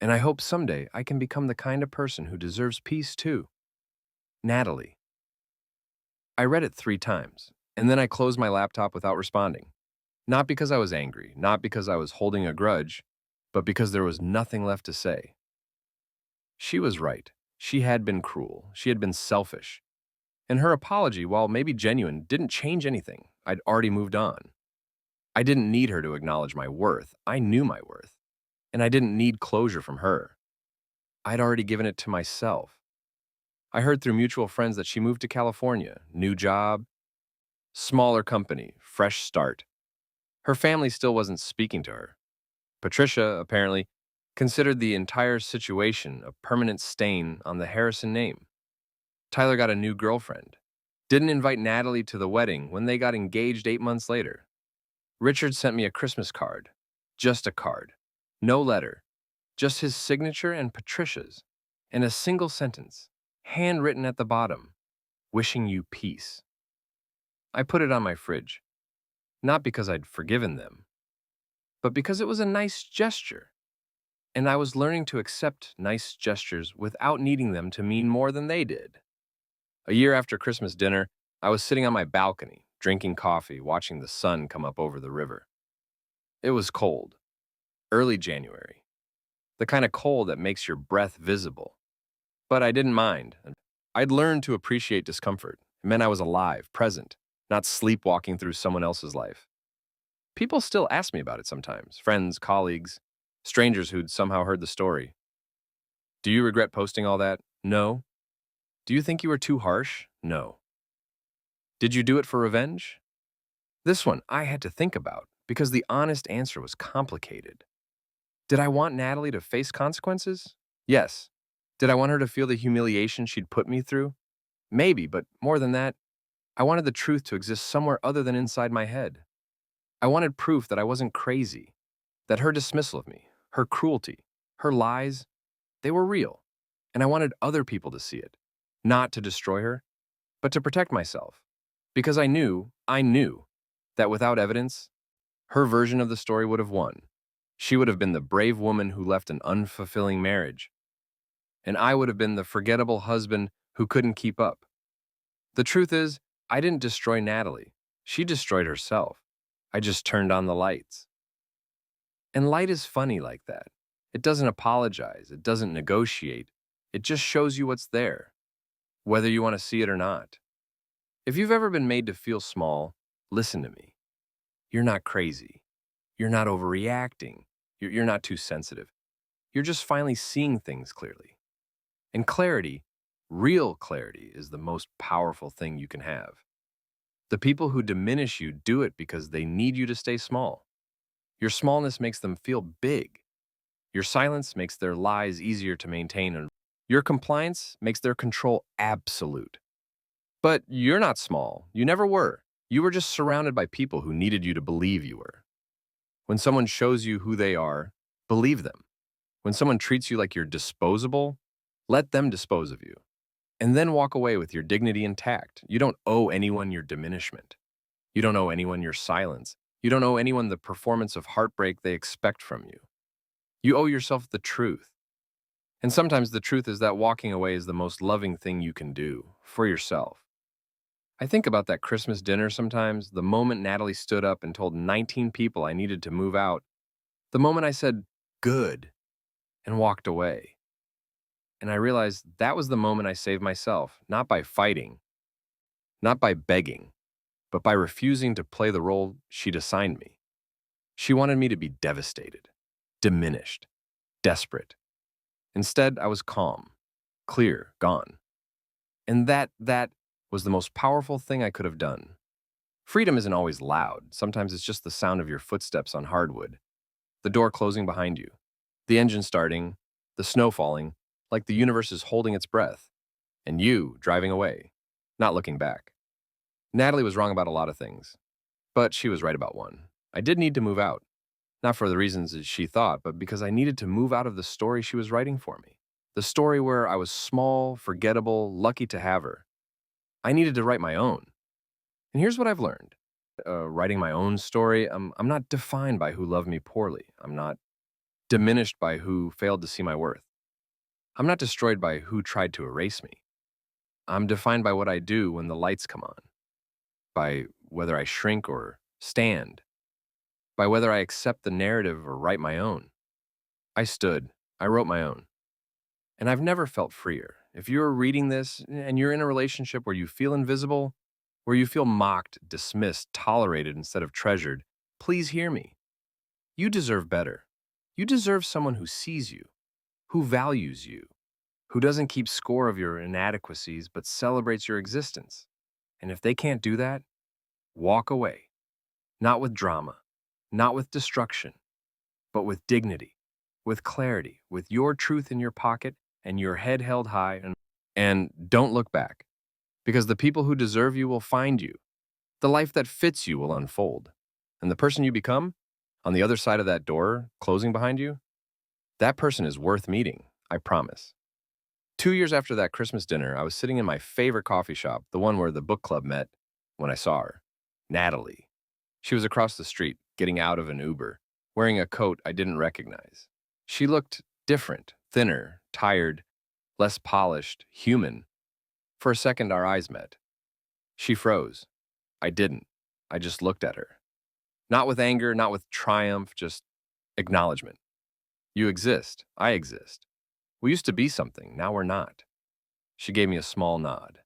And I hope someday I can become the kind of person who deserves peace too. Natalie. I read it 3 times, and then I closed my laptop without responding. Not because I was angry, not because I was holding a grudge, but because there was nothing left to say. She was right. She had been cruel. She had been selfish. And her apology, while maybe genuine, didn't change anything. I'd already moved on. I didn't need her to acknowledge my worth. I knew my worth. And I didn't need closure from her. I'd already given it to myself. I heard through mutual friends that she moved to California, new job, smaller company, fresh start. Her family still wasn't speaking to her. Patricia, apparently, considered the entire situation a permanent stain on the Harrison name. Tyler got a new girlfriend. Didn't invite Natalie to the wedding when they got engaged 8 months later. Richard sent me a Christmas card. Just a card. No letter. Just his signature and Patricia's. And a single sentence, handwritten at the bottom, wishing you peace. I put it on my fridge. Not because I'd forgiven them, but because it was a nice gesture. And I was learning to accept nice gestures without needing them to mean more than they did. A year after Christmas dinner, I was sitting on my balcony, drinking coffee, watching the sun come up over the river. It was cold, early January, the kind of cold that makes your breath visible. But I didn't mind. I'd learned to appreciate discomfort. It meant I was alive, present, not sleepwalking through someone else's life. People still ask me about it sometimes, friends, colleagues, strangers who'd somehow heard the story. Do you regret posting all that? No. Do you think you were too harsh? No. Did you do it for revenge? This one I had to think about because the honest answer was complicated. Did I want Natalie to face consequences? Yes. Did I want her to feel the humiliation she'd put me through? Maybe, but more than that, I wanted the truth to exist somewhere other than inside my head. I wanted proof that I wasn't crazy, that her dismissal of me, her cruelty, her lies, they were real, and I wanted other people to see it, not to destroy her, but to protect myself, because I knew that without evidence, her version of the story would have won. She would have been the brave woman who left an unfulfilling marriage, and I would have been the forgettable husband who couldn't keep up. The truth is, I didn't destroy Natalie. She destroyed herself. I just turned on the lights. And light is funny like that. It doesn't apologize. It doesn't negotiate. It just shows you what's there, whether you want to see it or not. If you've ever been made to feel small, listen to me. You're not crazy. You're not overreacting. You're not too sensitive. You're just finally seeing things clearly. And clarity, real clarity, is the most powerful thing you can have. The people who diminish you do it because they need you to stay small. Your smallness makes them feel big. Your silence makes their lies easier to maintain, and your compliance makes their control absolute. But you're not small. You never were. You were just surrounded by people who needed you to believe you were. When someone shows you who they are, believe them. When someone treats you like you're disposable, let them dispose of you. and then walk away with your dignity intact. You don't owe anyone your diminishment. You don't owe anyone your silence. You don't owe anyone the performance of heartbreak they expect from you. You owe yourself the truth. And sometimes the truth is that walking away is the most loving thing you can do for yourself. I think about that Christmas dinner sometimes, the moment Natalie stood up and told 19 people I needed to move out, the moment I said, good, and walked away. And I realized that was the moment I saved myself, not by fighting, not by begging, but by refusing to play the role she'd assigned me. She wanted me to be devastated, diminished, desperate. Instead, I was calm, clear, gone. And that was the most powerful thing I could have done. Freedom isn't always loud. Sometimes it's just the sound of your footsteps on hardwood, the door closing behind you, the engine starting, the snow falling, like the universe is holding its breath, and you driving away, not looking back. Natalie was wrong about a lot of things, but she was right about one. I did need to move out, not for the reasons that she thought, but because I needed to move out of the story she was writing for me. The story where I was small, forgettable, lucky to have her. I needed to write my own. And here's what I've learned. Writing my own story, I'm not defined by who loved me poorly. I'm not diminished by who failed to see my worth. I'm not destroyed by who tried to erase me. I'm defined by what I do when the lights come on, by whether I shrink or stand, by whether I accept the narrative or write my own. I stood, I wrote my own, and I've never felt freer. If you're reading this and you're in a relationship where you feel invisible, where you feel mocked, dismissed, tolerated instead of treasured, please hear me. You deserve better. You deserve someone who sees you, who values you, who doesn't keep score of your inadequacies but celebrates your existence. And if they can't do that, walk away. Not with drama, not with destruction, but with dignity, with clarity, with your truth in your pocket and your head held high. And don't look back, because the people who deserve you will find you. The life that fits you will unfold. And the person you become, on the other side of that door closing behind you, that person is worth meeting, I promise. 2 years after that Christmas dinner, I was sitting in my favorite coffee shop, the one where the book club met, when I saw her, Natalie. She was across the street, getting out of an Uber, wearing a coat I didn't recognize. She looked different, thinner, tired, less polished, human. For a second, our eyes met. She froze. I didn't. I just looked at her. Not with anger, not with triumph, just acknowledgement. You exist. I exist. We used to be something, now we're not. She gave me a small nod.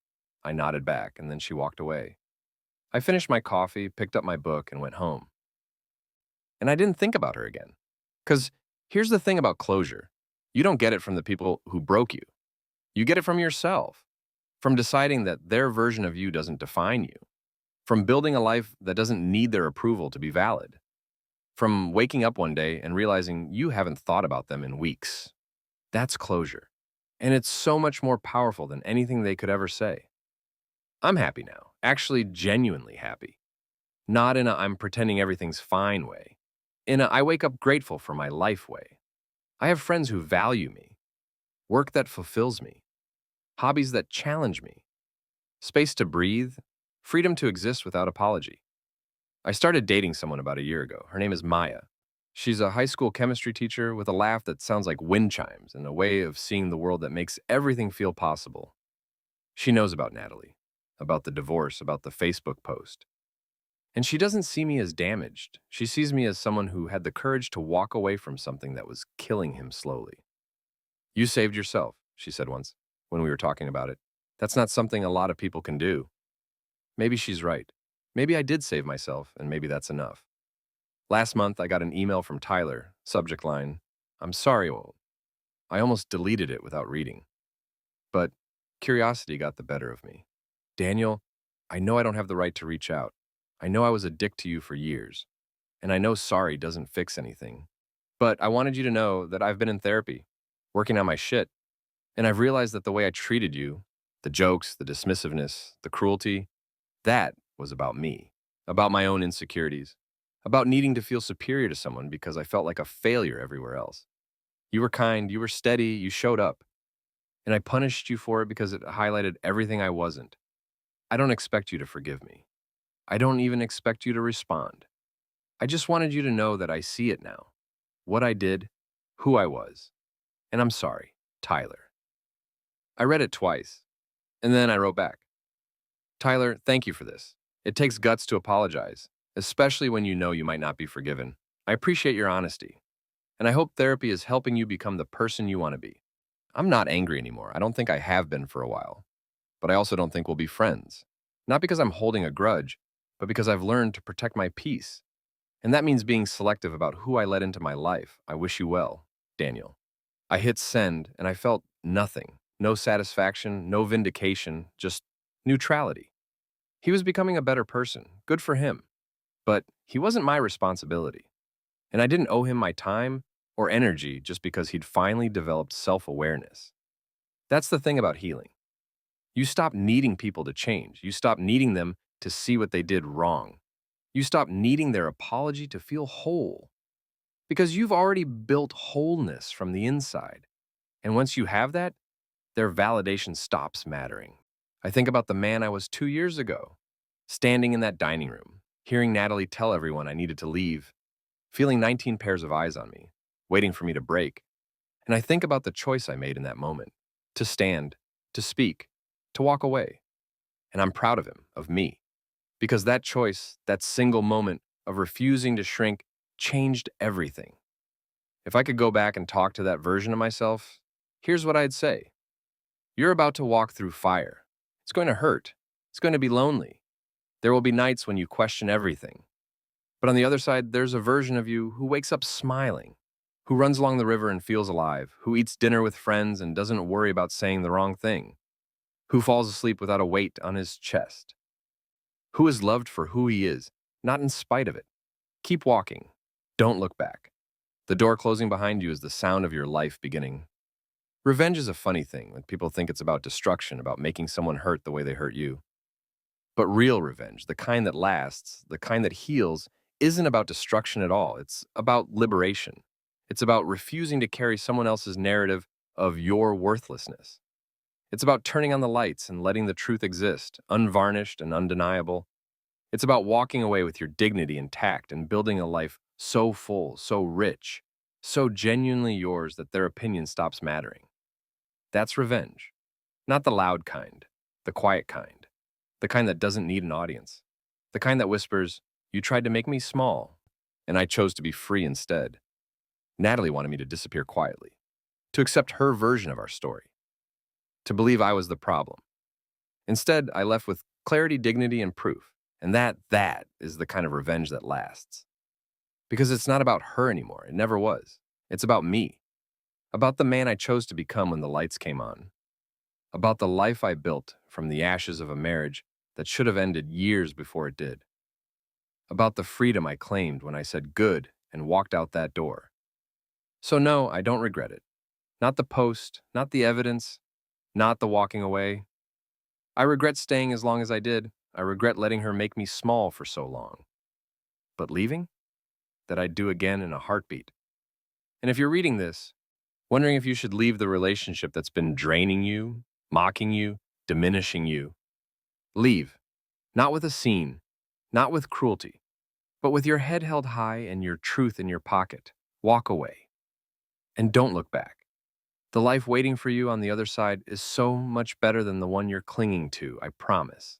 I nodded back, and then she walked away. I finished my coffee, picked up my book, and went home. And I didn't think about her again. Because here's the thing about closure. You don't get it from the people who broke you. You get it from yourself, from deciding that their version of you doesn't define you, from building a life that doesn't need their approval to be valid, from waking up one day and realizing you haven't thought about them in weeks. That's closure. And it's so much more powerful than anything they could ever say. I'm happy now, actually genuinely happy. Not in a I'm pretending everything's fine way. In a I wake up grateful for my life way. I have friends who value me, work that fulfills me, hobbies that challenge me, space to breathe, freedom to exist without apology. I started dating someone about a year ago. Her name is Maya. She's a high school chemistry teacher with a laugh that sounds like wind chimes and a way of seeing the world that makes everything feel possible. She knows about Natalie, about the divorce, about the Facebook post. And she doesn't see me as damaged. She sees me as someone who had the courage to walk away from something that was killing him slowly. You saved yourself, she said once, when we were talking about it. That's not something a lot of people can do. Maybe she's right. Maybe I did save myself, and maybe that's enough. Last month, I got an email from Tyler, subject line, I'm sorry, old. I almost deleted it without reading. But curiosity got the better of me. Daniel, I know I don't have the right to reach out. I know I was a dick to you for years. And I know sorry doesn't fix anything. But I wanted you to know that I've been in therapy, working on my shit. And I've realized that the way I treated you, the jokes, the dismissiveness, the cruelty, that was about me, about my own insecurities, about needing to feel superior to someone because I felt like a failure everywhere else. You were kind, you were steady, you showed up. and I punished you for it because it highlighted everything I wasn't. I don't expect you to forgive me. I don't even expect you to respond. I just wanted you to know that I see it now. What I did, who I was. And I'm sorry, Tyler. I read it twice, and then I wrote back. Tyler, thank you for this. It takes guts to apologize, especially when you know you might not be forgiven. I appreciate your honesty, and I hope therapy is helping you become the person you want to be. I'm not angry anymore. I don't think I have been for a while, but I also don't think we'll be friends. Not because I'm holding a grudge, but because I've learned to protect my peace. And that means being selective about who I let into my life. I wish you well, Daniel. I hit send and I felt nothing. No satisfaction, no vindication, just neutrality. He was becoming a better person. Good for him. But he wasn't my responsibility. And I didn't owe him my time or energy just because he'd finally developed self awareness. That's the thing about healing. You stop needing people to change. You stop needing them to see what they did wrong. You stop needing their apology to feel whole because you've already built wholeness from the inside. And once you have that, their validation stops mattering. I think about the man I was 2 years ago, standing in that dining room, hearing Natalie tell everyone I needed to leave, feeling 19 pairs of eyes on me, waiting for me to break. And I think about the choice I made in that moment to stand, to speak, to walk away. And I'm proud of him, of me, because that choice, that single moment of refusing to shrink, changed everything. If I could go back and talk to that version of myself, here's what I'd say. You're about to walk through fire. It's going to hurt. It's going to be lonely. There will be nights when you question everything. But on the other side, there's a version of you who wakes up smiling, who runs along the river and feels alive, who eats dinner with friends and doesn't worry about saying the wrong thing, who falls asleep without a weight on his chest, who is loved for who he is, not in spite of it. Keep walking. Don't look back. The door closing behind you is the sound of your life beginning. Revenge is a funny thing when people think it's about destruction, about making someone hurt the way they hurt you. But real revenge, the kind that lasts, the kind that heals, isn't about destruction at all. It's about liberation. It's about refusing to carry someone else's narrative of your worthlessness. It's about turning on the lights and letting the truth exist, unvarnished and undeniable. It's about walking away with your dignity intact and building a life so full, so rich, so genuinely yours that their opinion stops mattering. That's revenge. Not the loud kind, the quiet kind, the kind that doesn't need an audience, the kind that whispers, "You tried to make me small, and I chose to be free instead." Natalie wanted me to disappear quietly, to accept her version of our story, to believe I was the problem. Instead, I left with clarity, dignity, and proof. And that is the kind of revenge that lasts. Because it's not about her anymore. It never was. It's about me. About the man I chose to become when the lights came on. About the life I built from the ashes of a marriage that should have ended years before it did. About the freedom I claimed when I said good and walked out that door. So no, I don't regret it. Not the post, not the evidence, not the walking away. I regret staying as long as I did. I regret letting her make me small for so long. But leaving? That I'd do again in a heartbeat. And if you're reading this, wondering if you should leave the relationship that's been draining you, mocking you, diminishing you, leave. Not with a scene, not with cruelty, but with your head held high and your truth in your pocket. Walk away. And don't look back. The life waiting for you on the other side is so much better than the one you're clinging to, I promise.